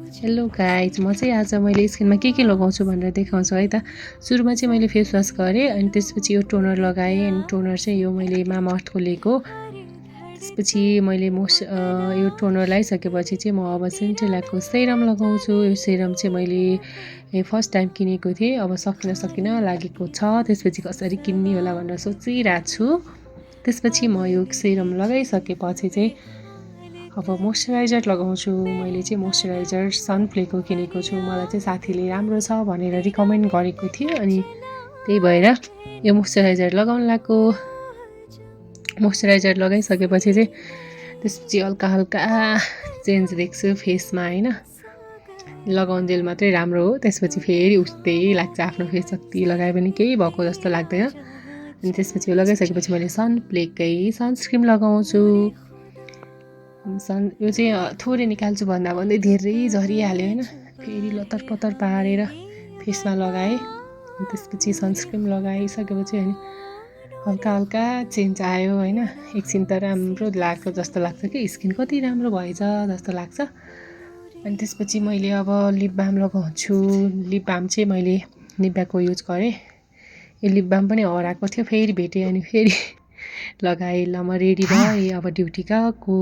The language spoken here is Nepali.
हेलो गाइज, म चाहिँ आज मैले स्किनमा के लगाउँछु भनेर देखाउँछु है त। सुरुमा चाहिँ मैले फेस वास गरेँ अनि त्यसपछि यो टोनर लगाएँ अनि टोनर चाहिँ यो मैले मामाअर्थको लिएको। त्यसपछि मैले यो टोनर लगाइसकेपछि चाहिँ म अब सेन्टेलाको सेरम लगाउँछु। यो सेरम चाहिँ मैले फर्स्ट टाइम किनेको थिएँ, अब सकिन लागेको छ। त्यसपछि कसरी किन्ने होला भनेर सोचिरहेको छु। त्यसपछि म यो सेरम लगाइसकेपछि चाहिँ अब मोइस्चराइजर लगाउँछु। मैले चाहिँ मोइस्चराइजर सनप्लेको किनेको छु। मलाई चाहिँ साथीले राम्रो छ भनेर रिकमेन्ड गरेको थियो अनि त्यही भएर यो मोइस्चराइजर लगाउन लाग्यो। मोइस्चराइजर लगाइसकेपछि चाहिँ त्यसपछि हल्का हल्का चेन्ज देख्छु फेसमा हैन। लगाउन्जेल मात्रै राम्रो हो, त्यसपछि फेरि उस्तै लाग्छ। आफ्नो फेस जति लगाए पनि केही भएको जस्तो लाग्दैन। अनि त्यसपछि यो लगाइसकेपछि मैले सनप्लेकै सनस्क्रिन लगाउँछु। यो चाहिँ थोरै निकाल्छु भन्दा भन्दै धेरै झरिहाल्यो हैन। फेरि लतर पतर पारेर फेसमा लगाएँ। त्यसपछि सनस्क्रिन लगाइसकेपछि अनि हल्का हल्का चेन्ज आयो हैन। एकछिन त राम्रो लाग्छ जस्तो लाग्छ कि स्किन कति राम्रो भएछ जस्तो लाग्छ। अनि त्यसपछि मैले अब लिप बाम लगाउँछु। लिप बाम चाहिँ मैले निभ्याको युज गरेँ। यो लिप बाम पनि हराएको थियो, फेरि भेटेँ अनि फेरि लगाएँ। ल म रेडी भएँ, अब ड्युटी गएको।